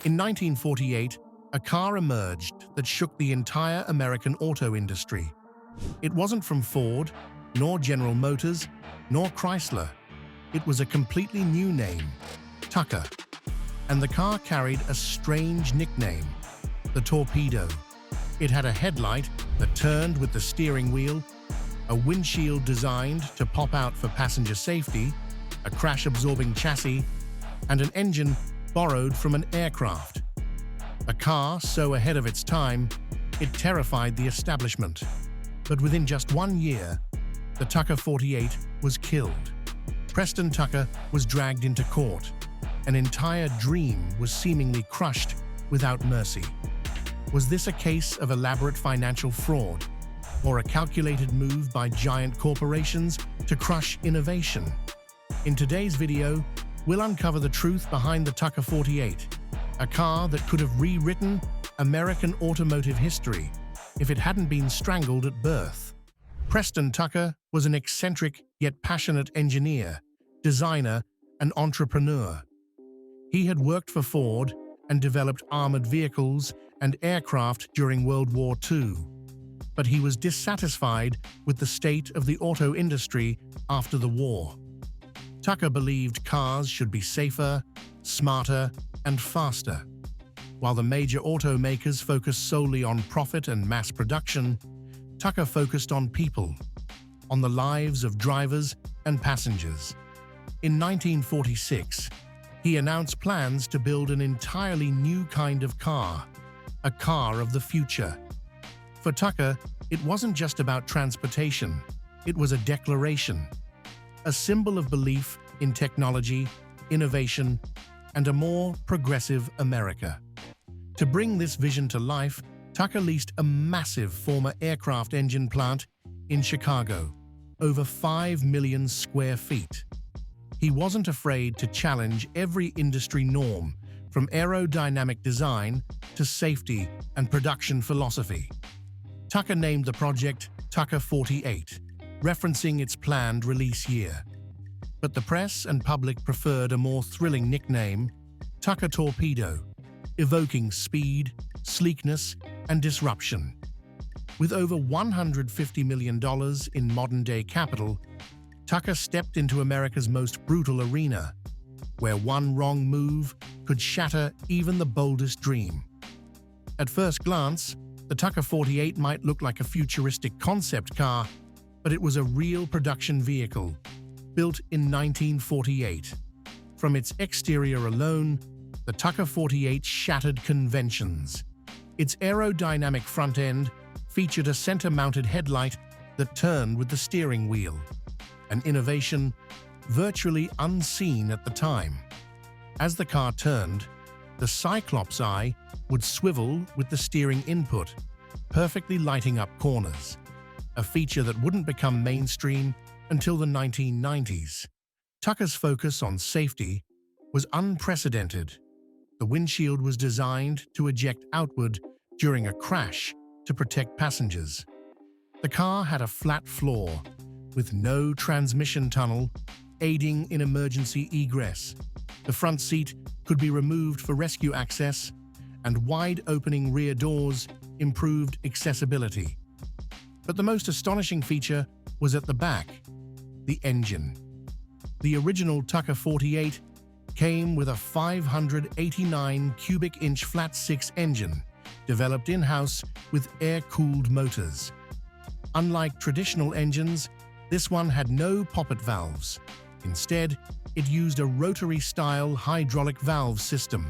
In 1948, a car emerged that shook the entire American auto industry. It wasn't from Ford, nor General Motors, nor Chrysler. It was a completely new name, Tucker. And the car carried a strange nickname, the Torpedo. It had a headlight that turned with the steering wheel, a windshield designed to pop out for passenger safety, a crash-absorbing chassis, and an engine borrowed from an aircraft. A car so ahead of its time, it terrified the establishment. But within just 1 year, the Tucker 48 was killed. Preston Tucker was dragged into court. An entire dream was seemingly crushed without mercy. Was this a case of elaborate financial fraud, or a calculated move by giant corporations to crush innovation? In today's video, we'll uncover the truth behind the Tucker 48, a car that could have rewritten American automotive history if it hadn't been strangled at birth. Preston Tucker was an eccentric yet passionate engineer, designer, and entrepreneur. He had worked for Ford and developed armored vehicles and aircraft during World War II. But he was dissatisfied with the state of the auto industry after the war. Tucker believed cars should be safer, smarter, and faster. While the major automakers focused solely on profit and mass production, Tucker focused on people, on the lives of drivers and passengers. In 1946, he announced plans to build an entirely new kind of car, a car of the future. For Tucker, it wasn't just about transportation, it was a declaration, a symbol of belief in technology, innovation, and a more progressive America. To bring this vision to life, Tucker leased a massive former aircraft engine plant in Chicago, over 5 million square feet. He wasn't afraid to challenge every industry norm, from aerodynamic design to safety and production philosophy. Tucker named the project Tucker 48, referencing its planned release year. But the press and public preferred a more thrilling nickname, Tucker Torpedo, evoking speed, sleekness, and disruption. With over $150 million in modern-day capital, Tucker stepped into America's most brutal arena, where one wrong move could shatter even the boldest dream. At first glance, the Tucker 48 might look like a futuristic concept car, but it was a real production vehicle, built in 1948. From its exterior alone, the Tucker 48 shattered conventions. Its aerodynamic front end featured a center-mounted headlight that turned with the steering wheel, an innovation virtually unseen at the time. As the car turned, the Cyclops eye would swivel with the steering input, perfectly lighting up corners, a feature that wouldn't become mainstream until the 1990s. Tucker's focus on safety was unprecedented. The windshield was designed to eject outward during a crash to protect passengers. The car had a flat floor, with no transmission tunnel, aiding in emergency egress. The front seat could be removed for rescue access, and wide-opening rear doors improved accessibility. But the most astonishing feature was at the back, the engine. The original Tucker 48 came with a 589 cubic inch flat-six engine, developed in-house with air-cooled motors. Unlike traditional engines, this one had no poppet valves. Instead, it used a rotary-style hydraulic valve system,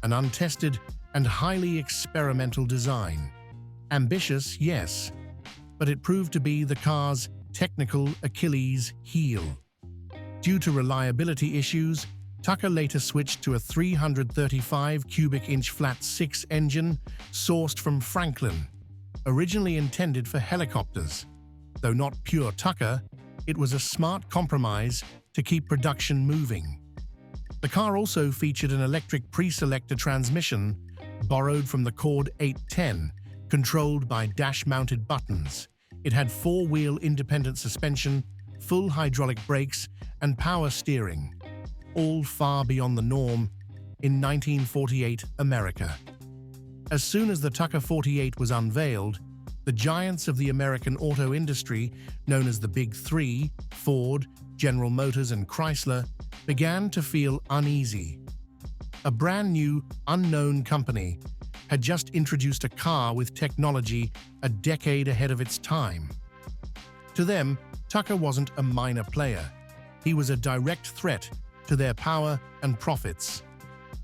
an untested and highly experimental design. Ambitious, yes, but it proved to be the car's technical Achilles heel. Due to reliability issues, Tucker later switched to a 335 cubic inch flat-six engine sourced from Franklin, originally intended for helicopters. Though not pure Tucker, it was a smart compromise to keep production moving. The car also featured an electric pre-selector transmission borrowed from the Cord 810, controlled by dash-mounted buttons. It had four-wheel independent suspension, full hydraulic brakes, and power steering. All far beyond the norm, in 1948 America. As soon as the Tucker 48 was unveiled, the giants of the American auto industry, known as the Big Three, Ford, General Motors, and Chrysler, began to feel uneasy. A brand new, unknown company had just introduced a car with technology a decade ahead of its time. To them, Tucker wasn't a minor player. He was a direct threat to their power and profits.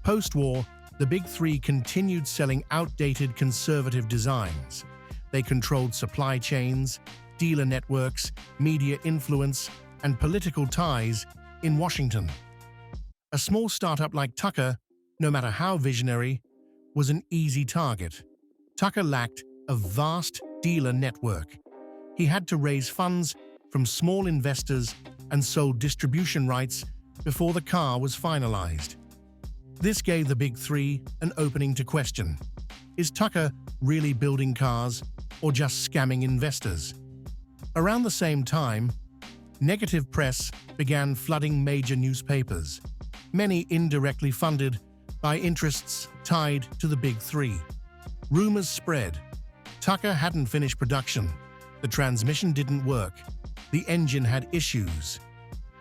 Post-war, the Big Three continued selling outdated conservative designs. They controlled supply chains, dealer networks, media influence, and political ties in Washington. A small startup like Tucker, no matter how visionary, was an easy target. Tucker lacked a vast dealer network. He had to raise funds from small investors and sold distribution rights before the car was finalized. This gave the Big Three an opening to question: is Tucker really building cars or just scamming investors? Around the same time, negative press began flooding major newspapers, many indirectly funded by interests tied to the Big Three. Rumors spread. Tucker hadn't finished production. The transmission didn't work. The engine had issues.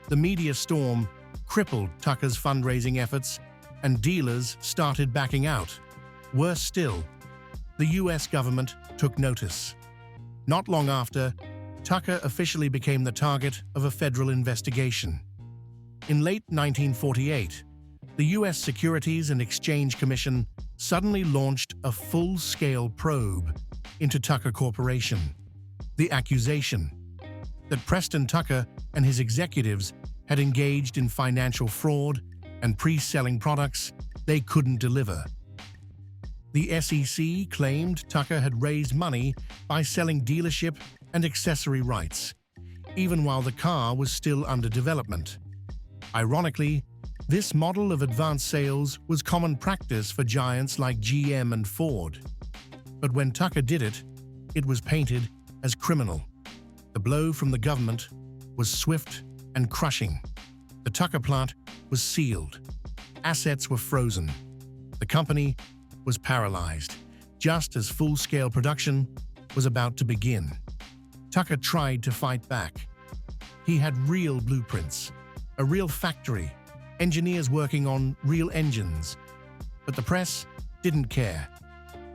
The media storm crippled Tucker's fundraising efforts, and dealers started backing out. Worse still, the US government took notice. Not long after, Tucker officially became the target of a federal investigation. In late 1948, the US Securities and Exchange Commission suddenly launched a full-scale probe into Tucker Corporation. The accusation that Preston Tucker and his executives had engaged in financial fraud and pre-selling products they couldn't deliver. The SEC claimed Tucker had raised money by selling dealership and accessory rights, even while the car was still under development. Ironically, this model of advanced sales was common practice for giants like GM and Ford. But when Tucker did it, it was painted as criminal. The blow from the government was swift and crushing. The Tucker plant was sealed. Assets were frozen. The company was paralyzed, just as full-scale production was about to begin. Tucker tried to fight back. He had real blueprints, a real factory, engineers working on real engines. But the press didn't care.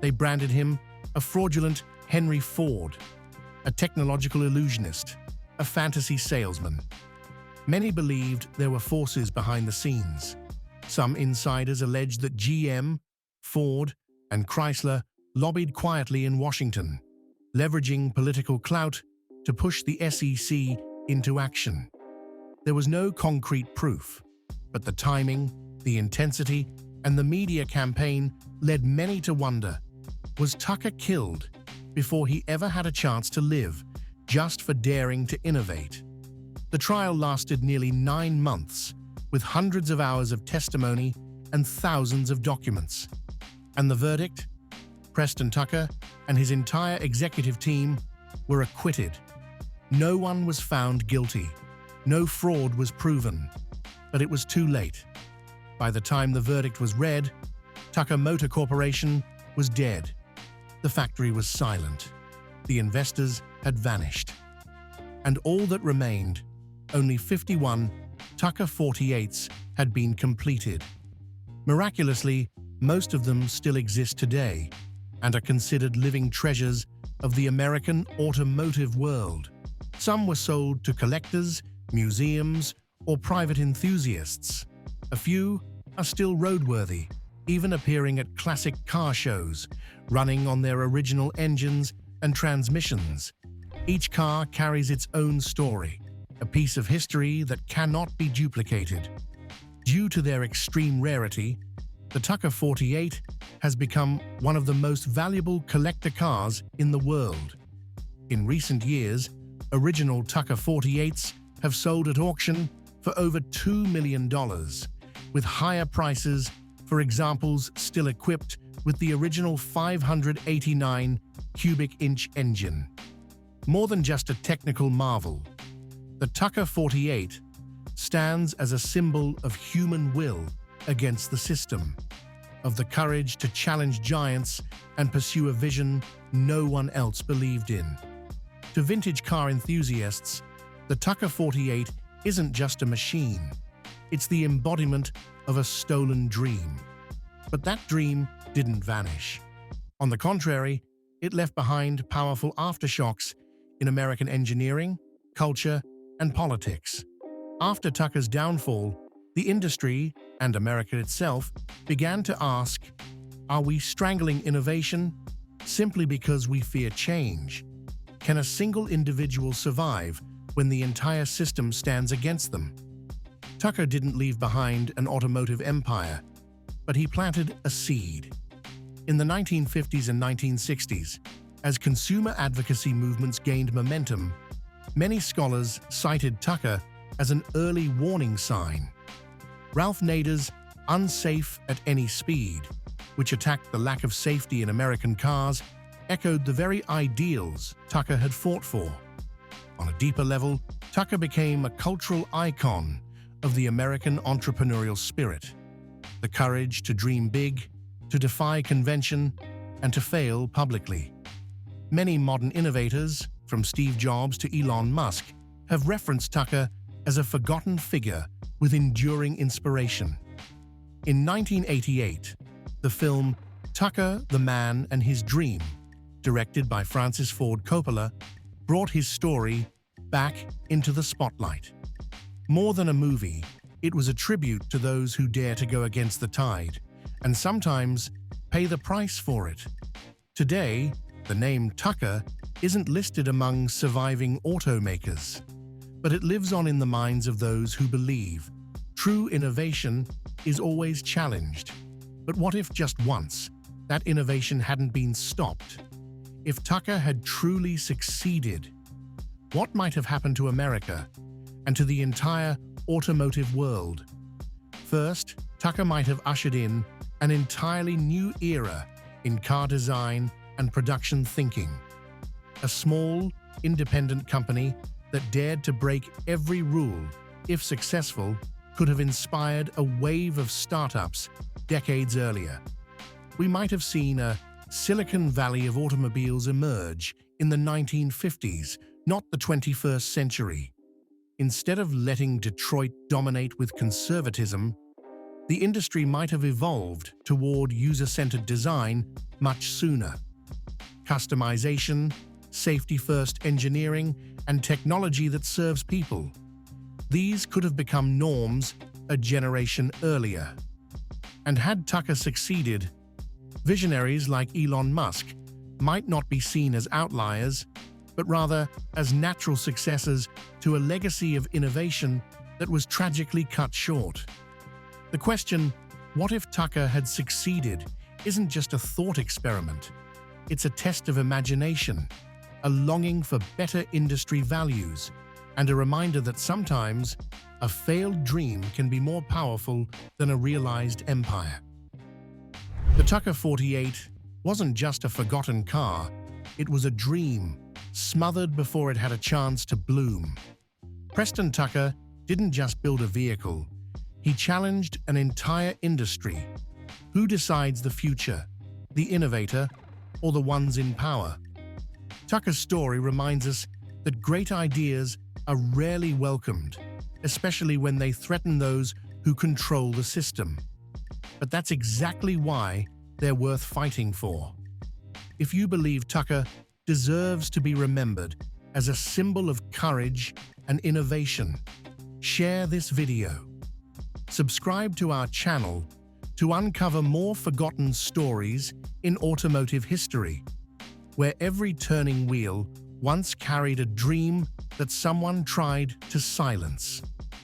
They branded him a fraudulent Henry Ford, a technological illusionist, a fantasy salesman. Many believed there were forces behind the scenes. Some insiders alleged that GM, Ford, and Chrysler lobbied quietly in Washington, leveraging political clout to push the SEC into action. There was no concrete proof, but the timing, the intensity, and the media campaign led many to wonder, was Tucker killed before he ever had a chance to live, just for daring to innovate? The trial lasted nearly 9 months, with hundreds of hours of testimony and thousands of documents. And the verdict? Preston Tucker and his entire executive team were acquitted. No one was found guilty. No fraud was proven. But it was too late. By the time the verdict was read, Tucker Motor Corporation was dead. The factory was silent. The investors had vanished. And all that remained, only 51 Tucker 48s, had been completed. Miraculously, most of them still exist today and are considered living treasures of the American automotive world. Some were sold to collectors, museums, or private enthusiasts. A few are still roadworthy, even appearing at classic car shows, running on their original engines and transmissions. Each car carries its own story, a piece of history that cannot be duplicated. Due to their extreme rarity, the Tucker 48 has become one of the most valuable collector cars in the world. In recent years, original Tucker 48s have sold at auction for over $2 million, with higher prices for examples still equipped with the original 589 cubic inch engine. More than just a technical marvel, the Tucker 48 stands as a symbol of human will, against the system, of the courage to challenge giants and pursue a vision no one else believed in. To vintage car enthusiasts, the Tucker 48 isn't just a machine. It's the embodiment of a stolen dream. But that dream didn't vanish. On the contrary, it left behind powerful aftershocks in American engineering, culture, and politics. After Tucker's downfall, the industry, and America itself, began to ask, are we strangling innovation simply because we fear change? Can a single individual survive when the entire system stands against them? Tucker didn't leave behind an automotive empire, but he planted a seed. In the 1950s and 1960s, as consumer advocacy movements gained momentum, many scholars cited Tucker as an early warning sign. Ralph Nader's "Unsafe at Any Speed," which attacked the lack of safety in American cars, echoed the very ideals Tucker had fought for. On a deeper level, Tucker became a cultural icon of the American entrepreneurial spirit, the courage to dream big, to defy convention, and to fail publicly. Many modern innovators, from Steve Jobs to Elon Musk, have referenced Tucker as a forgotten figure with enduring inspiration. In 1988, the film Tucker, the Man and His Dream, directed by Francis Ford Coppola, brought his story back into the spotlight. More than a movie, it was a tribute to those who dare to go against the tide, and sometimes pay the price for it. Today, the name Tucker isn't listed among surviving automakers, but it lives on in the minds of those who believe true innovation is always challenged. But what if just once that innovation hadn't been stopped? If Tucker had truly succeeded, what might have happened to America and to the entire automotive world? First, Tucker might have ushered in an entirely new era in car design and production thinking. A small, independent company that dared to break every rule, if successful, could have inspired a wave of startups decades earlier. We might have seen a Silicon Valley of automobiles emerge in the 1950s, not the 21st century. Instead of letting Detroit dominate with conservatism, the industry might have evolved toward user-centered design much sooner. Customization, safety-first engineering, and technology that serves people. These could have become norms a generation earlier. And had Tucker succeeded, visionaries like Elon Musk might not be seen as outliers, but rather as natural successors to a legacy of innovation that was tragically cut short. The question, what if Tucker had succeeded, isn't just a thought experiment. It's a test of imagination, a longing for better industry values, and a reminder that sometimes a failed dream can be more powerful than a realized empire. The Tucker 48 wasn't just a forgotten car, it was a dream, smothered before it had a chance to bloom. Preston Tucker didn't just build a vehicle, he challenged an entire industry. Who decides the future, the innovator, or the ones in power? Tucker's story reminds us that great ideas are rarely welcomed, especially when they threaten those who control the system. But that's exactly why they're worth fighting for. If you believe Tucker deserves to be remembered as a symbol of courage and innovation, share this video. Subscribe to our channel to uncover more forgotten stories in automotive history, where every turning wheel once carried a dream that someone tried to silence.